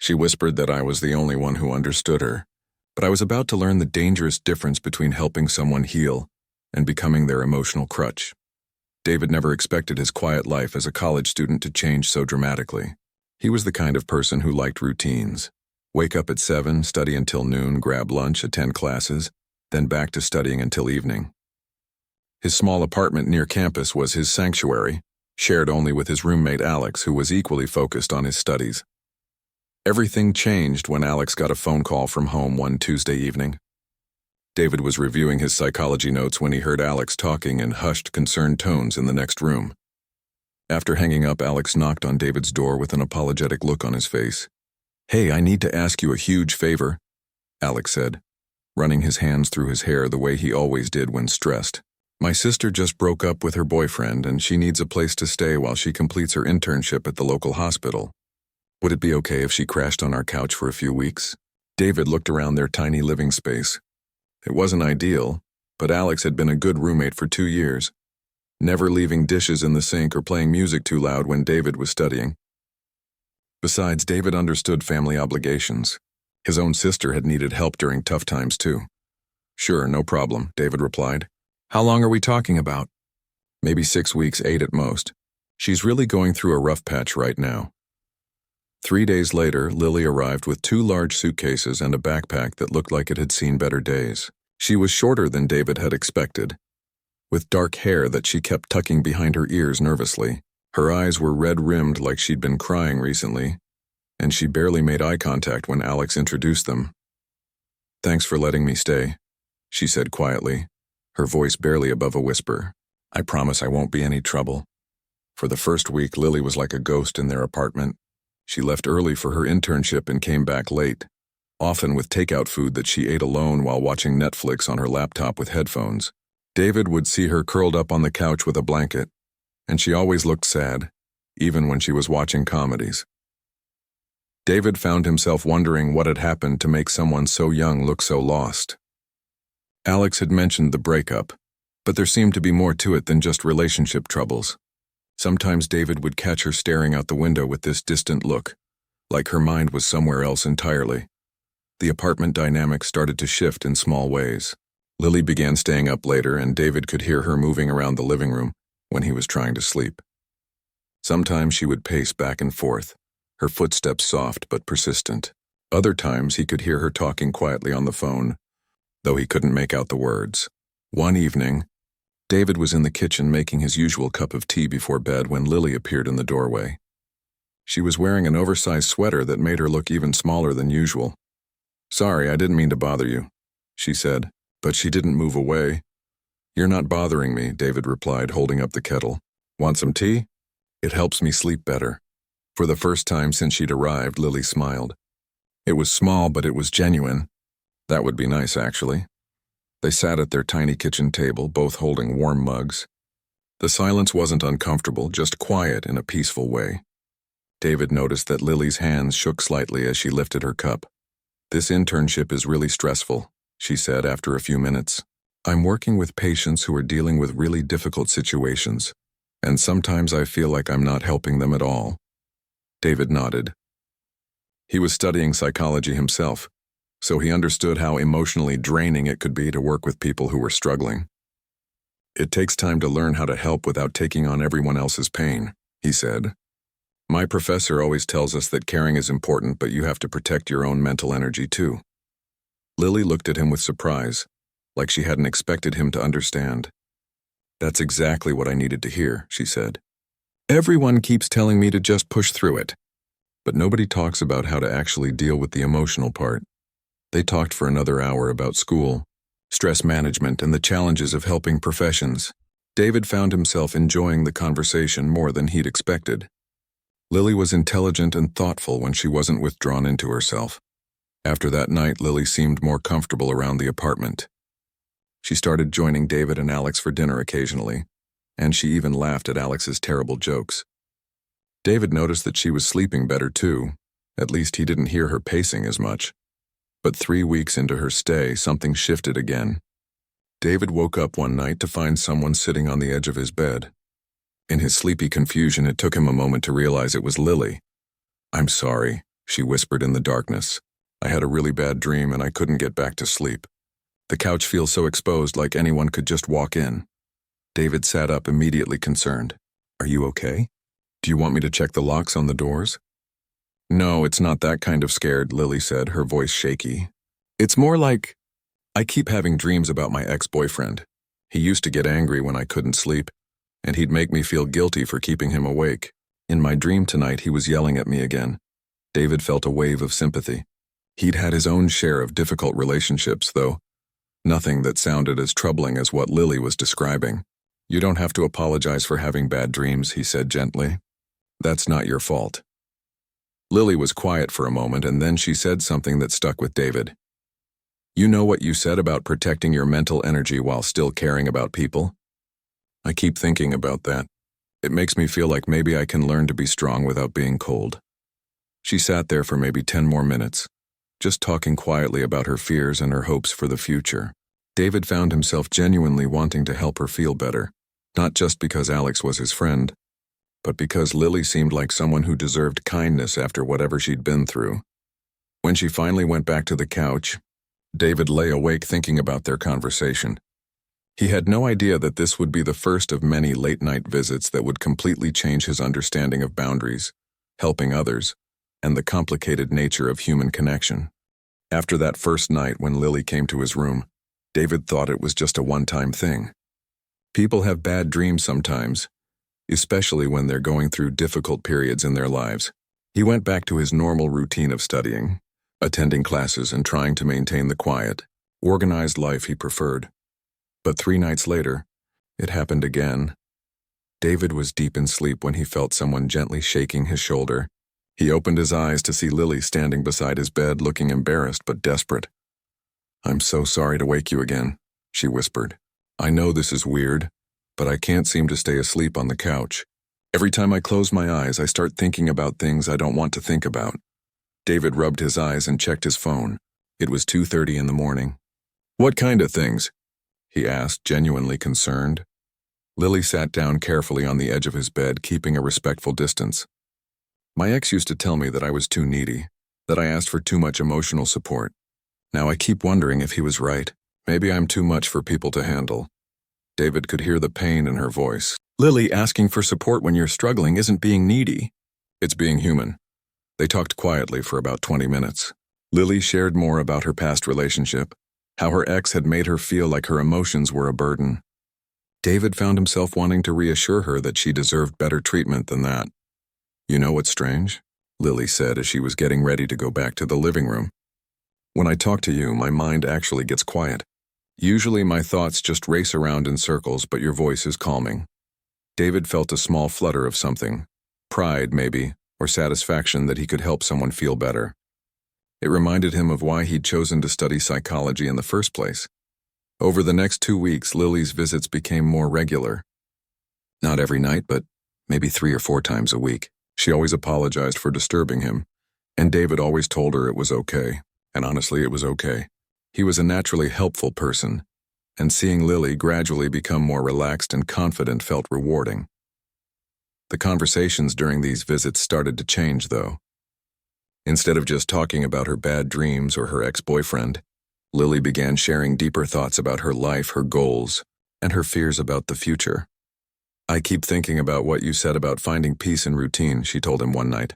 She whispered that I was the only one who understood her, but I was about to learn the dangerous difference between helping someone heal and becoming their emotional crutch. David never expected his quiet life as a college student to change so dramatically. He was the kind of person who liked routines. Wake up at 7, study until noon, grab lunch, attend classes, then back to studying until evening. His small apartment near campus was his sanctuary, shared only with his roommate Alex, who was equally focused on his studies. Everything changed when Alex got a phone call from home one Tuesday evening. David was reviewing his psychology notes when he heard Alex talking in hushed, concerned tones in the next room. After hanging up, Alex knocked on David's door with an apologetic look on his face. "Hey, I need to ask you a huge favor," Alex said, running his hands through his hair the way he always did when stressed. "My sister just broke up with her boyfriend and she needs a place to stay while she completes her internship at the local hospital. Would it be okay if she crashed on our couch for a few weeks?" David looked around their tiny living space. It wasn't ideal, but Alex had been a good roommate for 2 years, never leaving dishes in the sink or playing music too loud when David was studying. Besides, David understood family obligations. His own sister had needed help during tough times too. "Sure, no problem," David replied. "How long are we talking about?" "Maybe 6 weeks, 8 at most. She's really going through a rough patch right now." 3 days later, Lily arrived with 2 large suitcases and a backpack that looked like it had seen better days. She was shorter than David had expected, with dark hair that she kept tucking behind her ears nervously. Her eyes were red-rimmed like she'd been crying recently, and she barely made eye contact when Alex introduced them. "Thanks for letting me stay," she said quietly, her voice barely above a whisper. "I promise I won't be any trouble." For the first week, Lily was like a ghost in their apartment. She left early for her internship and came back late, often with takeout food that she ate alone while watching Netflix on her laptop with headphones. David would see her curled up on the couch with a blanket, and she always looked sad, even when she was watching comedies. David found himself wondering what had happened to make someone so young look so lost. Alex had mentioned the breakup, but there seemed to be more to it than just relationship troubles. Sometimes David would catch her staring out the window with this distant look, like her mind was somewhere else entirely. The apartment dynamic started to shift in small ways. Lily began staying up later, and David could hear her moving around the living room when he was trying to sleep. Sometimes she would pace back and forth, her footsteps soft but persistent. Other times he could hear her talking quietly on the phone, though he couldn't make out the words. One evening, David was in the kitchen making his usual cup of tea before bed when Lily appeared in the doorway. She was wearing an oversized sweater that made her look even smaller than usual. "Sorry, I didn't mean to bother you," she said, but she didn't move away. "You're not bothering me," David replied, holding up the kettle. "Want some tea? It helps me sleep better." For the first time since she'd arrived, Lily smiled. It was small, but it was genuine. That would be nice, actually. They sat at their tiny kitchen table, both holding warm mugs. The silence wasn't uncomfortable, just quiet in a peaceful way. David noticed that Lily's hands shook slightly as she lifted her cup. "This internship is really stressful," she said after a few minutes. "I'm working with patients who are dealing with really difficult situations, and sometimes I feel like I'm not helping them at all." David nodded. He was studying psychology himself, so he understood how emotionally draining it could be to work with people who were struggling. "It takes time to learn how to help without taking on everyone else's pain," he said. "My professor always tells us that caring is important, but you have to protect your own mental energy too." Lily looked at him with surprise, like she hadn't expected him to understand. "That's exactly what I needed to hear," she said. "Everyone keeps telling me to just push through it, but nobody talks about how to actually deal with the emotional part." They talked for another hour about school, stress management, and the challenges of helping professions. David found himself enjoying the conversation more than he'd expected. Lily was intelligent and thoughtful when she wasn't withdrawn into herself. After that night, Lily seemed more comfortable around the apartment. She started joining David and Alex for dinner occasionally, and she even laughed at Alex's terrible jokes. David noticed that she was sleeping better too. At least he didn't hear her pacing as much. But 3 weeks into her stay, something shifted again. David woke up one night to find someone sitting on the edge of his bed. In his sleepy confusion, it took him a moment to realize it was Lily. "I'm sorry," she whispered in the darkness. I had a really bad dream and I couldn't get back to sleep. The couch feels so exposed, like anyone could just walk in. David sat up, immediately concerned. Are you okay? Do you want me to check the locks on the doors? No, it's not that kind of scared, Lily said, her voice shaky. It's more like, I keep having dreams about my ex-boyfriend. He used to get angry when I couldn't sleep, and he'd make me feel guilty for keeping him awake. In my dream tonight, he was yelling at me again. David felt a wave of sympathy. He'd had his own share of difficult relationships, though. Nothing that sounded as troubling as what Lily was describing. You don't have to apologize for having bad dreams, he said gently. That's not your fault. Lily was quiet for a moment, and then she said something that stuck with David. You know what you said about protecting your mental energy while still caring about people? I keep thinking about that. It makes me feel like maybe I can learn to be strong without being cold. She sat there for maybe 10 more minutes, just talking quietly about her fears and her hopes for the future. David found himself genuinely wanting to help her feel better, not just because Alex was his friend, but because Lily seemed like someone who deserved kindness after whatever she'd been through. When she finally went back to the couch, David lay awake thinking about their conversation. He had no idea that this would be the first of many late-night visits that would completely change his understanding of boundaries, helping others, and the complicated nature of human connection. After that first night when Lily came to his room, David thought it was just a one-time thing. People have bad dreams sometimes, especially when they're going through difficult periods in their lives. He went back to his normal routine of studying, attending classes and trying to maintain the quiet, organized life he preferred. But 3 nights later, it happened again. David was deep in sleep when he felt someone gently shaking his shoulder. He opened his eyes to see Lily standing beside his bed, looking embarrassed but desperate. I'm so sorry to wake you again, she whispered. I know this is weird, but I can't seem to stay asleep on the couch. Every time I close my eyes, I start thinking about things I don't want to think about. David rubbed his eyes and checked his phone. It was 2:30 in the morning. What kind of things? He asked, genuinely concerned. Lily sat down carefully on the edge of his bed, keeping a respectful distance. My ex used to tell me that I was too needy, that I asked for too much emotional support. Now I keep wondering if he was right. Maybe I'm too much for people to handle. David could hear the pain in her voice. Lily, asking for support when you're struggling isn't being needy. It's being human. They talked quietly for about 20 minutes. Lily shared more about her past relationship, how her ex had made her feel like her emotions were a burden. David found himself wanting to reassure her that she deserved better treatment than that. You know what's strange? Lily said as she was getting ready to go back to the living room. When I talk to you, my mind actually gets quiet. Usually my thoughts just race around in circles, but your voice is calming. David felt a small flutter of something, pride maybe, or satisfaction that he could help someone feel better. It reminded him of why he'd chosen to study psychology in the first place. Over the next 2 weeks, Lily's visits became more regular. Not every night, but maybe 3 or 4 times a week. She always apologized for disturbing him, and David always told her it was okay, and honestly it was okay. He was a naturally helpful person, and seeing Lily gradually become more relaxed and confident felt rewarding. The conversations during these visits started to change, though. Instead of just talking about her bad dreams or her ex-boyfriend, Lily began sharing deeper thoughts about her life, her goals, and her fears about the future. I keep thinking about what you said about finding peace in routine, she told him one night.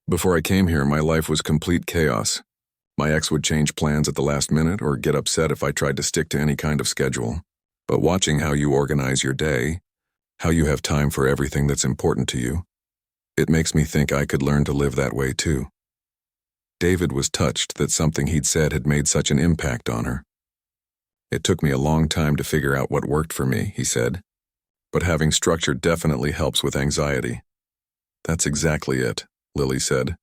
Before I came here, my life was complete chaos. My ex would change plans at the last minute or get upset if I tried to stick to any kind of schedule. But watching how you organize your day, how you have time for everything that's important to you, it makes me think I could learn to live that way too. David was touched that something he'd said had made such an impact on her. It took me a long time to figure out what worked for me, he said. But having structure definitely helps with anxiety. That's exactly it, Lily said,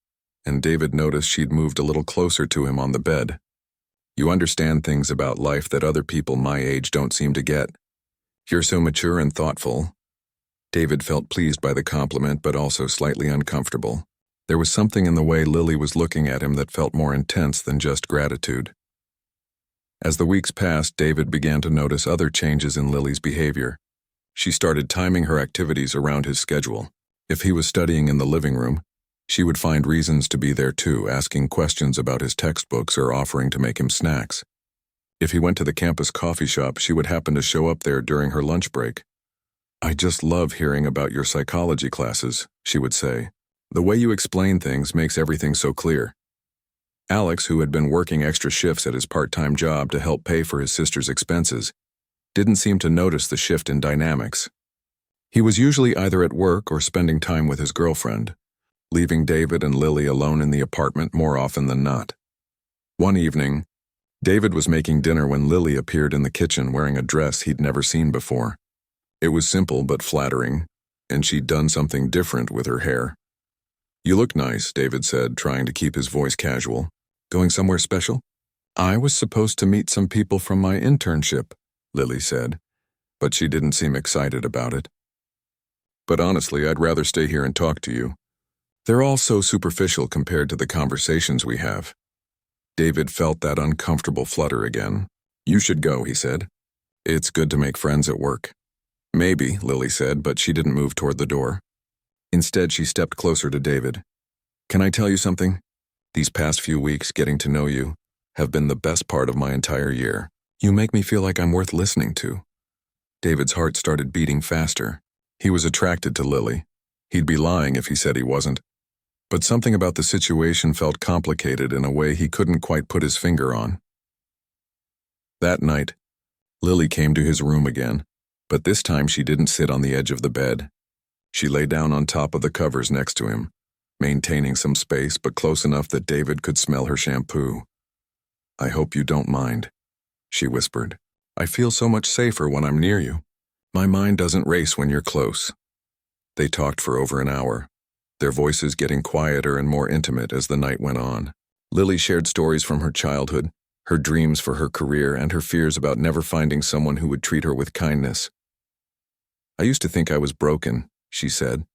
and David noticed she'd moved a little closer to him on the bed. You understand things about life that other people my age don't seem to get. You're so mature and thoughtful. David felt pleased by the compliment, but also slightly uncomfortable. There was something in the way Lily was looking at him that felt more intense than just gratitude. As the weeks passed, David began to notice other changes in Lily's behavior. She started timing her activities around his schedule. If he was studying in the living room, She would find reasons to be there too, asking questions about his textbooks or offering to make him snacks. If he went to the campus coffee shop, she would happen to show up there during her lunch break. "I just love hearing about your psychology classes," she would say. "The way you explain things makes everything so clear." Alex, who had been working extra shifts at his part-time job to help pay for his sister's expenses, didn't seem to notice the shift in dynamics. He was usually either at work or spending time with his girlfriend, leaving David and Lily alone in the apartment more often than not. One evening, David was making dinner when Lily appeared in the kitchen wearing a dress he'd never seen before. It was simple but flattering, and she'd done something different with her hair. "You look nice," David said, trying to keep his voice casual. "Going somewhere special?" "I was supposed to meet some people from my internship," Lily said, but she didn't seem excited about it. "But honestly, I'd rather stay here and talk to you. They're all so superficial compared to the conversations we have." David felt that uncomfortable flutter again. "You should go," he said. "It's good to make friends at work." "Maybe," Lily said, but she didn't move toward the door. Instead, she stepped closer to David. "Can I tell you something? These past few weeks, getting to know you, have been the best part of my entire year. You make me feel like I'm worth listening to." David's heart started beating faster. He was attracted to Lily. He'd be lying if he said he wasn't. But something about the situation felt complicated in a way he couldn't quite put his finger on. That night, Lily came to his room again, but this time she didn't sit on the edge of the bed. She lay down on top of the covers next to him, maintaining some space but close enough that David could smell her shampoo. "I hope you don't mind," she whispered. "I feel so much safer when I'm near you. My mind doesn't race when you're close." They talked for over an hour, their voices getting quieter and more intimate as the night went on. Lily shared stories from her childhood, her dreams for her career, and her fears about never finding someone who would treat her with kindness. "I used to think I was broken," she said.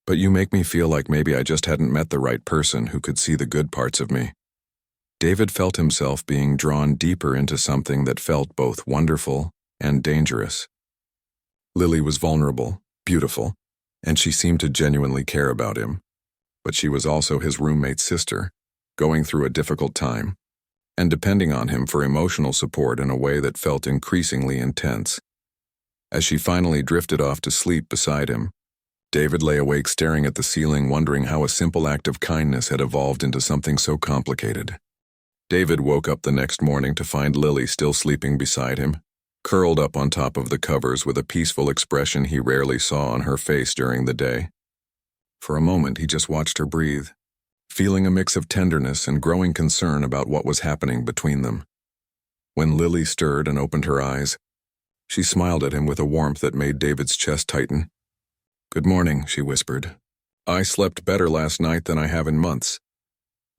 "But you make me feel like maybe I just hadn't met the right person who could see the good parts of me." David felt himself being drawn deeper into something that felt both wonderful and dangerous. Lily was vulnerable, beautiful, and she seemed to genuinely care about him. But she was also his roommate's sister, going through a difficult time, and depending on him for emotional support in a way that felt increasingly intense. As she finally drifted off to sleep beside him, David lay awake staring at the ceiling, wondering how a simple act of kindness had evolved into something so complicated. David woke up the next morning to find Lily still sleeping beside him, curled up on top of the covers with a peaceful expression he rarely saw on her face during the day. For a moment, he just watched her breathe, feeling a mix of tenderness and growing concern about what was happening between them. When Lily stirred and opened her eyes, she smiled at him with a warmth that made David's chest tighten. "Good morning," she whispered. "I slept better last night than I have in months."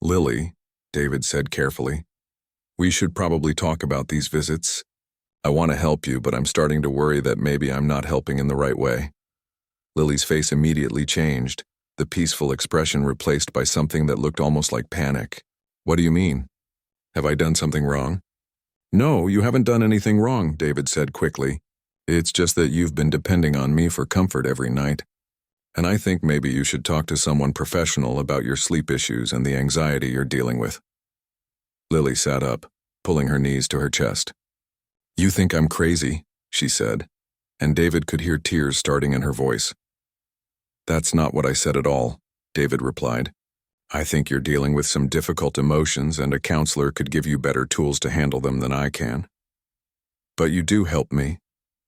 "Lily," David said carefully, "we should probably talk about these visits. I want to help you, but I'm starting to worry that maybe I'm not helping in the right way." Lily's face immediately changed, the peaceful expression replaced by something that looked almost like panic. "What do you mean? Have I done something wrong?" "No, you haven't done anything wrong," David said quickly. "It's just that you've been depending on me for comfort every night. And I think maybe you should talk to someone professional about your sleep issues and the anxiety you're dealing with." Lily sat up, pulling her knees to her chest. "You think I'm crazy," she said, and David could hear tears starting in her voice. "That's not what I said at all," David replied. "I think you're dealing with some difficult emotions and a counselor could give you better tools to handle them than I can." "But you do help me,"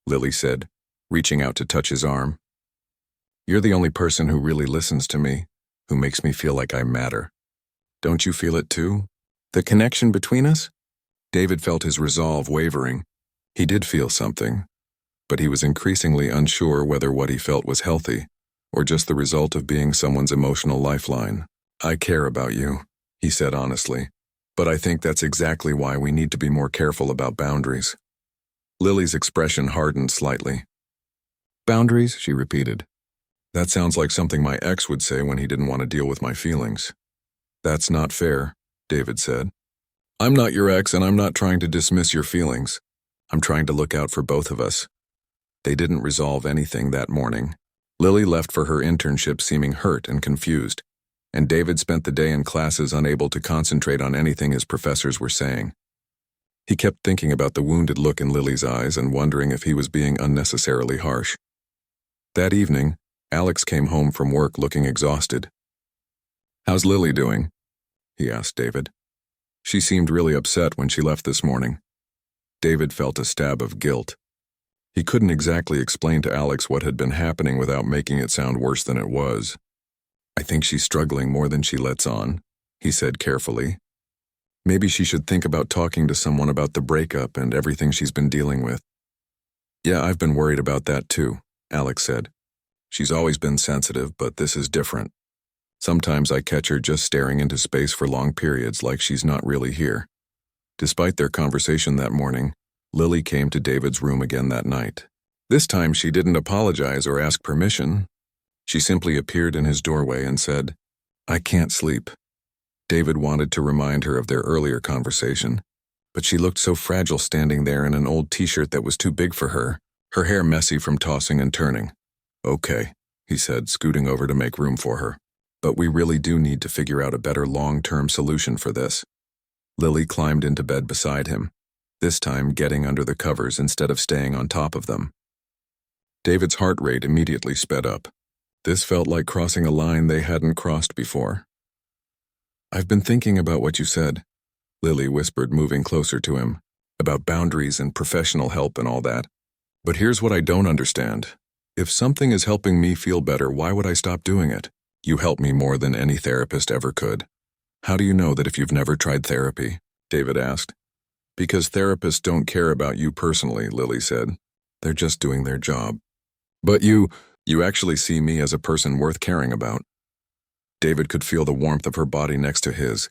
Lily said, reaching out to touch his arm. "You're the only person who really listens to me, who makes me feel like I matter. Don't you feel it too? The connection between us?" David felt his resolve wavering. He did feel something, but he was increasingly unsure whether what he felt was healthy or just the result of being someone's emotional lifeline. "I care about you," he said honestly, "but I think that's exactly why we need to be more careful about boundaries." Lily's expression hardened slightly. "Boundaries?" she repeated. "That sounds like something my ex would say when he didn't want to deal with my feelings." "That's not fair," David said. "I'm not your ex and I'm not trying to dismiss your feelings. I'm trying to look out for both of us." They didn't resolve anything that morning. Lily left for her internship seeming hurt and confused, and David spent the day in classes unable to concentrate on anything his professors were saying. He kept thinking about the wounded look in Lily's eyes and wondering if he was being unnecessarily harsh. That evening, Alex came home from work looking exhausted. "How's Lily doing?" he asked David. "She seemed really upset when she left this morning." David felt a stab of guilt. He couldn't exactly explain to Alex what had been happening without making it sound worse than it was. "I think she's struggling more than she lets on," he said carefully. "Maybe she should think about talking to someone about the breakup and everything she's been dealing with." "Yeah, I've been worried about that too," Alex said. "She's always been sensitive, but this is different. Sometimes I catch her just staring into space for long periods like she's not really here." Despite their conversation that morning, Lily came to David's room again that night. This time she didn't apologize or ask permission. She simply appeared in his doorway and said, "I can't sleep." David wanted to remind her of their earlier conversation, but she looked so fragile standing there in an old t-shirt that was too big for her hair messy from tossing and turning. "Okay," he said, scooting over to make room for her. "But we really do need to figure out a better long-term solution for this." Lily climbed into bed beside him, this time getting under the covers instead of staying on top of them. David's heart rate immediately sped up. This felt like crossing a line they hadn't crossed before. "I've been thinking about what you said," Lily whispered, moving closer to him, "about boundaries and professional help and all that. But here's what I don't understand. If something is helping me feel better, why would I stop doing it? You help me more than any therapist ever could." "How do you know that if you've never tried therapy?" David asked. "Because therapists don't care about you personally," Lily said. "They're just doing their job." "But you actually see me as a person worth caring about." David could feel the warmth of her body next to his,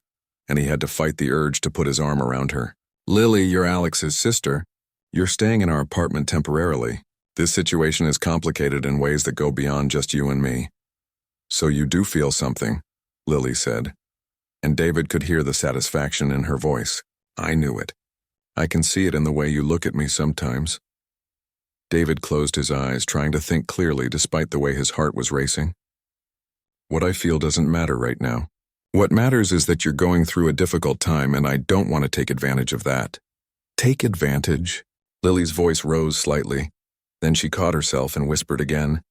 and he had to fight the urge to put his arm around her. "Lily, you're Alex's sister. You're staying in our apartment temporarily. This situation is complicated in ways that go beyond just you and me." "So you do feel something," Lily said, and David could hear the satisfaction in her voice. "I knew it. I can see it in the way you look at me sometimes." David closed his eyes, trying to think clearly despite the way his heart was racing. "What I feel doesn't matter right now. What matters is that you're going through a difficult time, and I don't want to take advantage of that." "Take advantage?" Lily's voice rose slightly. Then she caught herself and whispered again,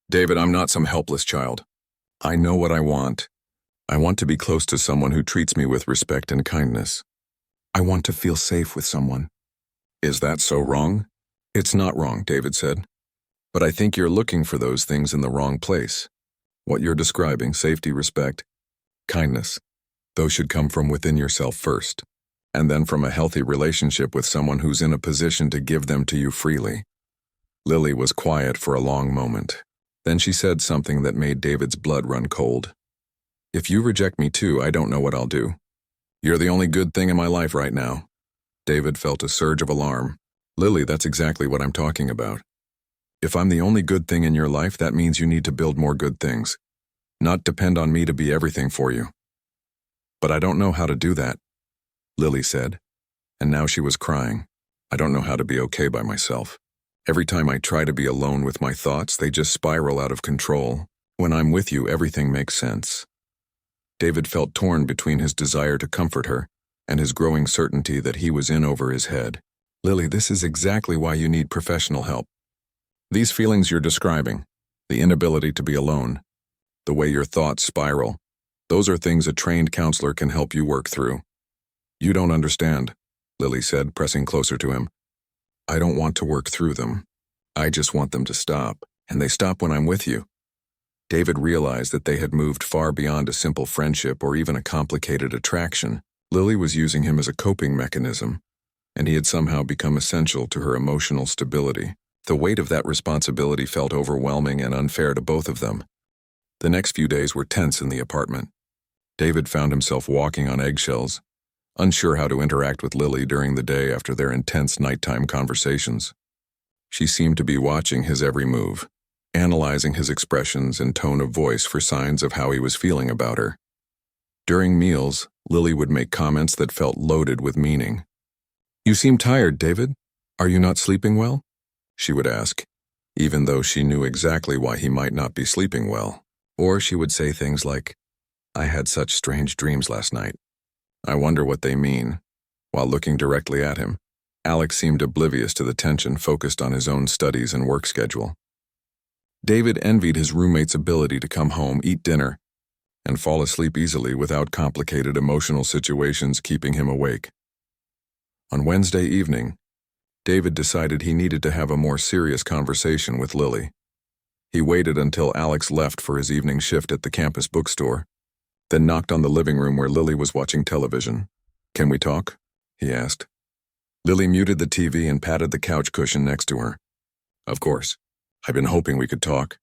"David, I'm not some helpless child. I know what I want. I want to be close to someone who treats me with respect and kindness. I want to feel safe with someone." "Is that so wrong?" "It's not wrong," David said. "But I think you're looking for those things in the wrong place. What you're describing, safety, respect, kindness, those should come from within yourself first, and then from a healthy relationship with someone who's in a position to give them to you freely." Lily was quiet for a long moment. Then she said something that made David's blood run cold. "If you reject me too, I don't know what I'll do. You're the only good thing in my life right now." David felt a surge of alarm. "Lily, that's exactly what I'm talking about. If I'm the only good thing in your life, that means you need to build more good things, not depend on me to be everything for you." "But I don't know how to do that," Lily said, and now she was crying. "I don't know how to be okay by myself. Every time I try to be alone with my thoughts, they just spiral out of control. When I'm with you, everything makes sense." David felt torn between his desire to comfort her and his growing certainty that he was in over his head. "Lily, this is exactly why you need professional help. These feelings you're describing, the inability to be alone, the way your thoughts spiral, those are things a trained counselor can help you work through." "You don't understand," Lily said, pressing closer to him. "I don't want to work through them. I just want them to stop, and they stop when I'm with you." David realized that they had moved far beyond a simple friendship or even a complicated attraction. Lily was using him as a coping mechanism, and he had somehow become essential to her emotional stability. The weight of that responsibility felt overwhelming and unfair to both of them. The next few days were tense in the apartment. David found himself walking on eggshells, unsure how to interact with Lily during the day after their intense nighttime conversations. She seemed to be watching his every move, analyzing his expressions and tone of voice for signs of how he was feeling about her. During meals, Lily would make comments that felt loaded with meaning. "You seem tired, David. Are you not sleeping well?" she would ask, even though she knew exactly why he might not be sleeping well. Or she would say things like, I had such strange dreams last night. I wonder what they mean. While looking directly at him, Alex seemed oblivious to the tension, focused on his own studies and work schedule. David envied his roommate's ability to come home, eat dinner, and fall asleep easily without complicated emotional situations keeping him awake. On Wednesday evening, David decided he needed to have a more serious conversation with Lily. He waited until Alex left for his evening shift at the campus bookstore, then knocked on the living room where Lily was watching television. "Can we talk?" he asked. Lily muted the TV and patted the couch cushion next to her. "Of course. I've been hoping we could talk."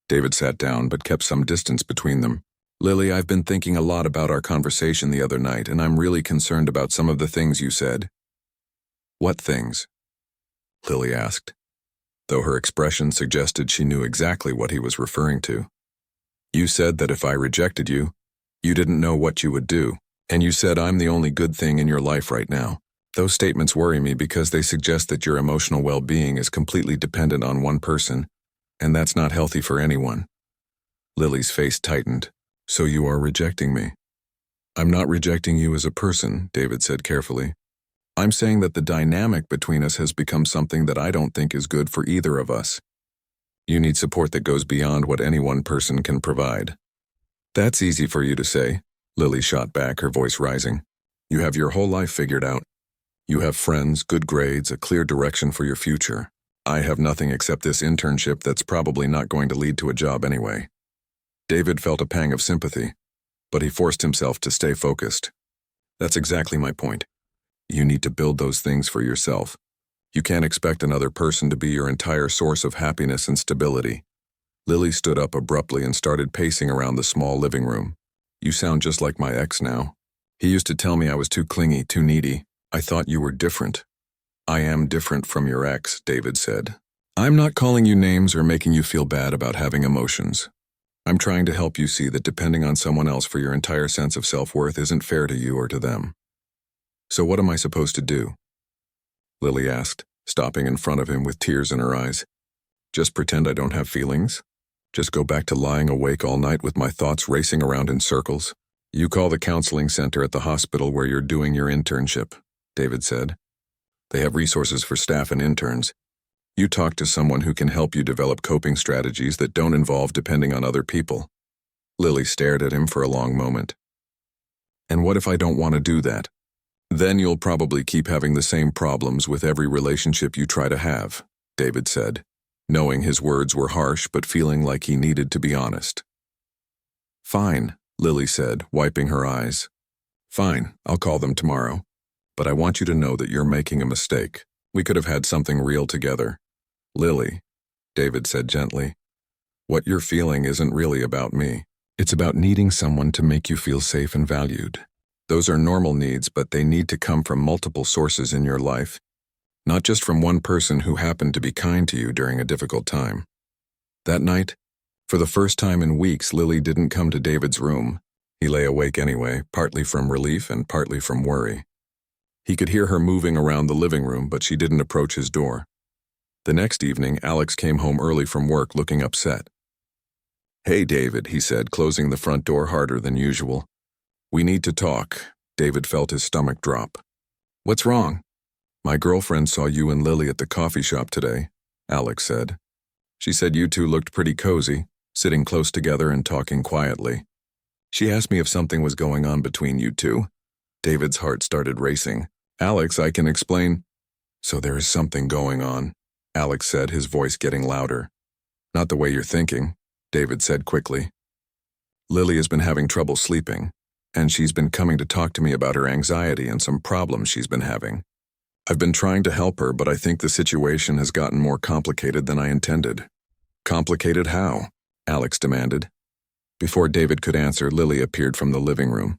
David sat down but kept some distance between them. "Lily, I've been thinking a lot about our conversation the other night, and I'm really concerned about some of the things you said." "What things?" Lily asked, though her expression suggested she knew exactly what he was referring to. "You said that if I rejected you, you didn't know what you would do, and you said I'm the only good thing in your life right now. Those statements worry me because they suggest that your emotional well-being is completely dependent on one person, and that's not healthy for anyone." Lily's face tightened. "So you are rejecting me?" "I'm not rejecting you as a person," David said carefully. "I'm saying that the dynamic between us has become something that I don't think is good for either of us. You need support that goes beyond what any one person can provide." "That's easy for you to say," Lily shot back, her voice rising. "You have your whole life figured out. You have friends, good grades, a clear direction for your future. I have nothing except this internship that's probably not going to lead to a job anyway." David felt a pang of sympathy, but he forced himself to stay focused. "That's exactly my point. You need to build those things for yourself. You can't expect another person to be your entire source of happiness and stability." Lily stood up abruptly and started pacing around the small living room. "You sound just like my ex now. He used to tell me I was too clingy, too needy. I thought you were different." "I am different from your ex," David said. "I'm not calling you names or making you feel bad about having emotions. I'm trying to help you see that depending on someone else for your entire sense of self-worth isn't fair to you or to them." "So what am I supposed to do?" Lily asked, stopping in front of him with tears in her eyes. "Just pretend I don't have feelings? Just go back to lying awake all night with my thoughts racing around in circles? You call the counseling center at the hospital where you're doing your internship," David said. "They have resources for staff and interns. You talk to someone who can help you develop coping strategies that don't involve depending on other people." Lily stared at him for a long moment. "And what if I don't want to do that?" "Then you'll probably keep having the same problems with every relationship you try to have," David said, knowing his words were harsh but feeling like he needed to be honest. "Fine," Lily said, wiping her eyes. "Fine, I'll call them tomorrow. But I want you to know that you're making a mistake. We could have had something real together." "Lily," David said gently, "what you're feeling isn't really about me. It's about needing someone to make you feel safe and valued. Those are normal needs, but they need to come from multiple sources in your life, not just from one person who happened to be kind to you during a difficult time." That night, for the first time in weeks, Lily didn't come to David's room. He lay awake anyway, partly from relief and partly from worry. He could hear her moving around the living room, but she didn't approach his door. The next evening, Alex came home early from work looking upset. "Hey, David," he said, closing the front door harder than usual. "We need to talk." David felt his stomach drop. "What's wrong?" "My girlfriend saw you and Lily at the coffee shop today," Alex said. "She said you two looked pretty cozy, sitting close together and talking quietly. She asked me if something was going on between you two." David's heart started racing. "Alex, I can explain." "So there is something going on," Alex said, his voice getting louder. "Not the way you're thinking," David said quickly. "Lily has been having trouble sleeping, and she's been coming to talk to me about her anxiety and some problems she's been having. I've been trying to help her, but I think the situation has gotten more complicated than I intended." "Complicated how?" Alex demanded. Before David could answer, Lily appeared from the living room.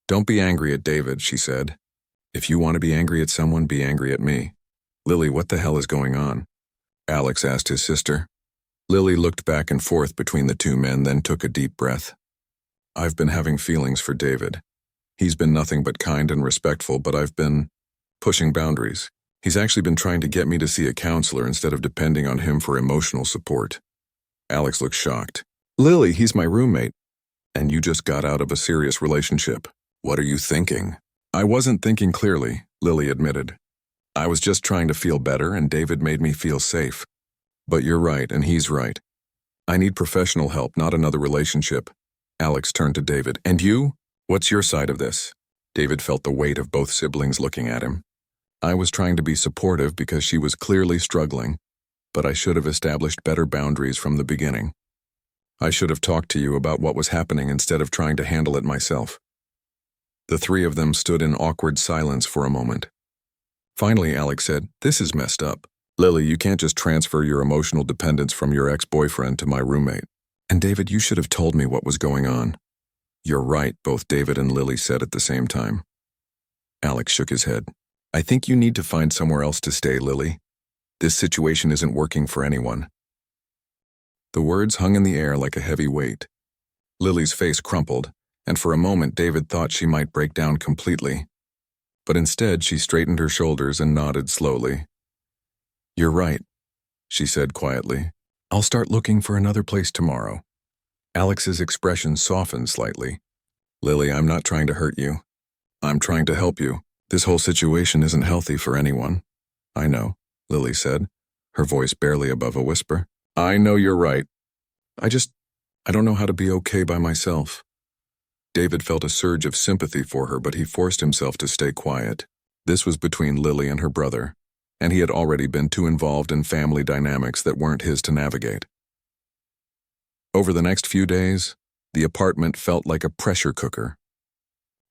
"Don't be angry at David," she said. "If you want to be angry at someone, be angry at me." "Lily, what the hell is going on?" Alex asked his sister. Lily looked back and forth between the two men, then took a deep breath. "I've been having feelings for David. He's been nothing but kind and respectful, but I've been pushing boundaries. He's actually been trying to get me to see a counselor instead of depending on him for emotional support." Alex looked shocked. "Lily, he's my roommate." And you just got out of a serious relationship. What are you thinking? I wasn't thinking clearly, Lily admitted. I was just trying to feel better and David made me feel safe. But you're right and he's right. I need professional help, not another relationship. Alex turned to David. And you? What's your side of this? David felt the weight of both siblings looking at him. I was trying to be supportive because she was clearly struggling, but I should have established better boundaries from the beginning. I should have talked to you about what was happening instead of trying to handle it myself. The three of them stood in awkward silence for a moment. Finally, Alex said, "This is messed up. Lily, you can't just transfer your emotional dependence from your ex-boyfriend to my roommate. And David, you should have told me what was going on." "You're right," both David and Lily said at the same time. Alex shook his head. "I think you need to find somewhere else to stay, Lily. This situation isn't working for anyone." The words hung in the air like a heavy weight. Lily's face crumpled, and for a moment David thought she might break down completely. But instead she straightened her shoulders and nodded slowly. "You're right," she said quietly. "I'll start looking for another place tomorrow." Alex's expression softened slightly. "Lily, I'm not trying to hurt you. I'm trying to help you. This whole situation isn't healthy for anyone." "I know," Lily said, her voice barely above a whisper. "I know you're right. I don't know how to be okay by myself." David felt a surge of sympathy for her, but he forced himself to stay quiet. This was between Lily and her brother, and he had already been too involved in family dynamics that weren't his to navigate. Over the next few days, the apartment felt like a pressure cooker.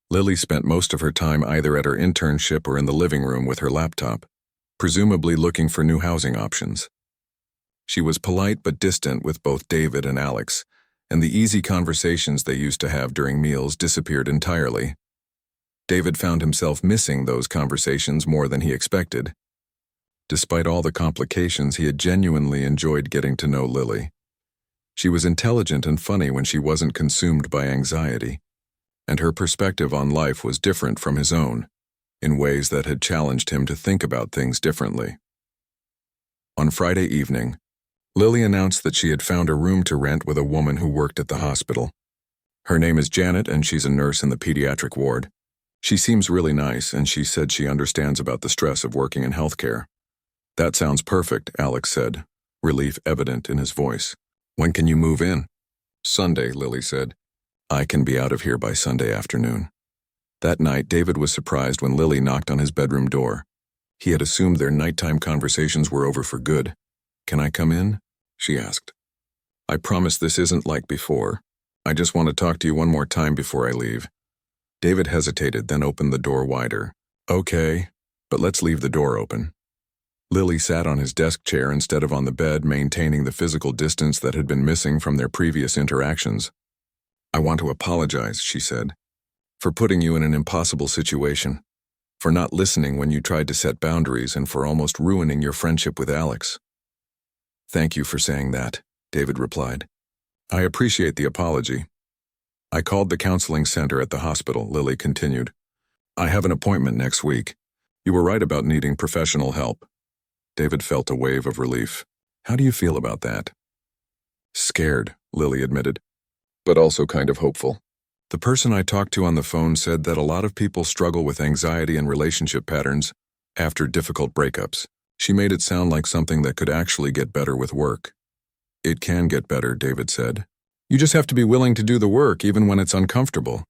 Lily spent most of her time either at her internship or in the living room with her laptop, presumably looking for new housing options. She was polite but distant with both David and Alex, and the easy conversations they used to have during meals disappeared entirely. David found himself missing those conversations more than he expected. Despite all the complications, he had genuinely enjoyed getting to know Lily. She was intelligent and funny when she wasn't consumed by anxiety, and her perspective on life was different from his own, in ways that had challenged him to think about things differently. On Friday evening, Lily announced that she had found a room to rent with a woman who worked at the hospital. Her name is Janet, and she's a nurse in the pediatric ward. She seems really nice, and she said she understands about the stress of working in healthcare. "That sounds perfect," Alex said, relief evident in his voice. "When can you move in?" "Sunday," Lily said. "I can be out of here by Sunday afternoon." That night, David was surprised when Lily knocked on his bedroom door. He had assumed their nighttime conversations were over for good. "Can I come in?" she asked. "I promise this isn't like before. I just want to talk to you one more time before I leave." David hesitated, then opened the door wider. "Okay, but let's leave the door open." Lily sat on his desk chair instead of on the bed, maintaining the physical distance that had been missing from their previous interactions. "I want to apologize," she said, "for putting you in an impossible situation, for not listening when you tried to set boundaries, and for almost ruining your friendship with Alex." "Thank you for saying that," David replied. "I appreciate the apology. I called the counseling center at the hospital," Lily continued. "I have an appointment next week. You were right about needing professional help." David felt a wave of relief. "How do you feel about that?" "Scared," Lily admitted, "but also kind of hopeful. The person I talked to on the phone said that a lot of people struggle with anxiety and relationship patterns after difficult breakups. She made it sound like something that could actually get better with work." "It can get better," David said. "You just have to be willing to do the work even when it's uncomfortable."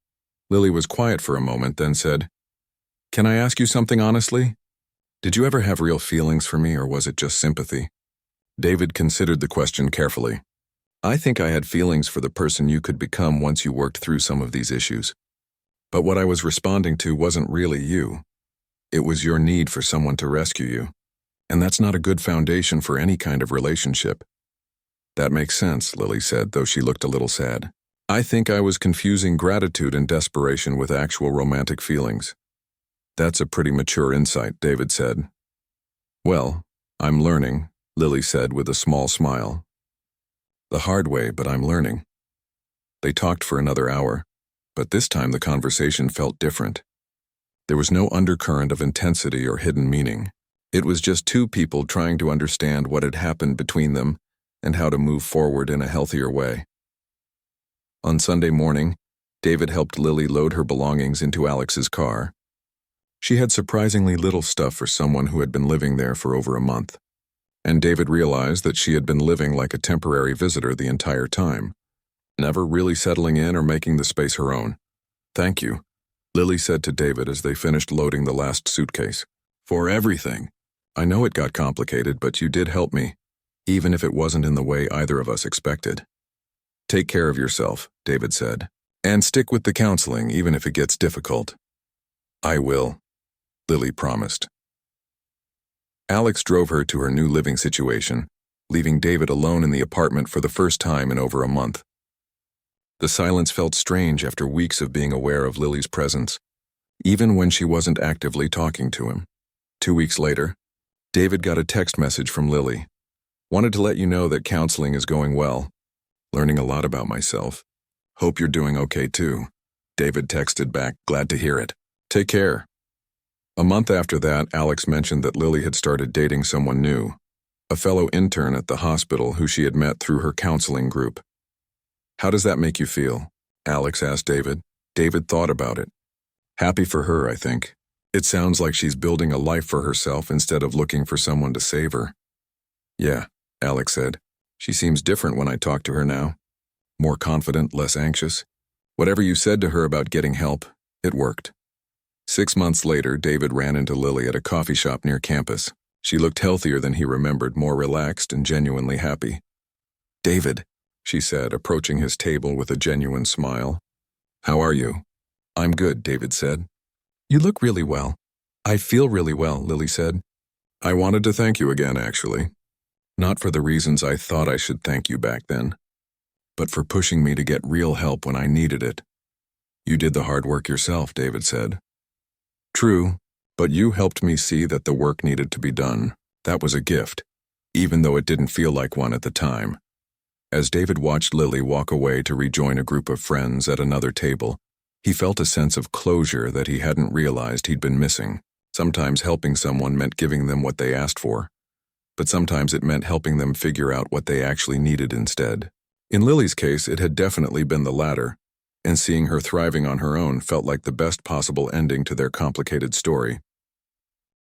Lily was quiet for a moment, then said, "Can I ask you something honestly? Did you ever have real feelings for me, or was it just sympathy?" David considered the question carefully. "I think I had feelings for the person you could become once you worked through some of these issues. But what I was responding to wasn't really you. It was your need for someone to rescue you. And that's not a good foundation for any kind of relationship." "That makes sense," Lily said, though she looked a little sad. "I think I was confusing gratitude and desperation with actual romantic feelings." "That's a pretty mature insight," David said. "Well, I'm learning," Lily said with a small smile. "The hard way, but I'm learning." They talked for another hour, but this time the conversation felt different. There was no undercurrent of intensity or hidden meaning. It was just two people trying to understand what had happened between them and how to move forward in a healthier way. On Sunday morning, David helped Lily load her belongings into Alex's car. She had surprisingly little stuff for someone who had been living there for over a month, and David realized that she had been living like a temporary visitor the entire time, never really settling in or making the space her own. "Thank you," Lily said to David as they finished loading the last suitcase. "For everything. I know it got complicated, but you did help me, even if it wasn't in the way either of us expected." "Take care of yourself," David said, "and stick with the counseling even if it gets difficult." "I will," Lily promised. Alex drove her to her new living situation, leaving David alone in the apartment for the first time in over a month. The silence felt strange after weeks of being aware of Lily's presence, even when she wasn't actively talking to him. 2 weeks later, David got a text message from Lily. "Wanted to let you know that counseling is going well. Learning a lot about myself. Hope you're doing okay too." David texted back, "Glad to hear it. Take care." A month after that, Alex mentioned that Lily had started dating someone new, a fellow intern at the hospital who she had met through her counseling group. "How does that make you feel?" Alex asked David. David thought about it. "Happy for her, I think. It sounds like she's building a life for herself instead of looking for someone to save her." "Yeah," Alex said. "She seems different when I talk to her now. More confident, less anxious. Whatever you said to her about getting help, it worked." 6 months later, David ran into Lily at a coffee shop near campus. She looked healthier than he remembered, more relaxed and genuinely happy. "David," she said, approaching his table with a genuine smile. "How are you?" "I'm good," David said. "You look really well." "I feel really well," Lily said. "I wanted to thank you again, actually. Not for the reasons I thought I should thank you back then, but for pushing me to get real help when I needed it." "You did the hard work yourself," David said. "True, but you helped me see that the work needed to be done. That was a gift, even though it didn't feel like one at the time." As David watched Lily walk away to rejoin a group of friends at another table, he felt a sense of closure that he hadn't realized he'd been missing. Sometimes helping someone meant giving them what they asked for, but sometimes it meant helping them figure out what they actually needed instead. In Lily's case, it had definitely been the latter, and seeing her thriving on her own felt like the best possible ending to their complicated story.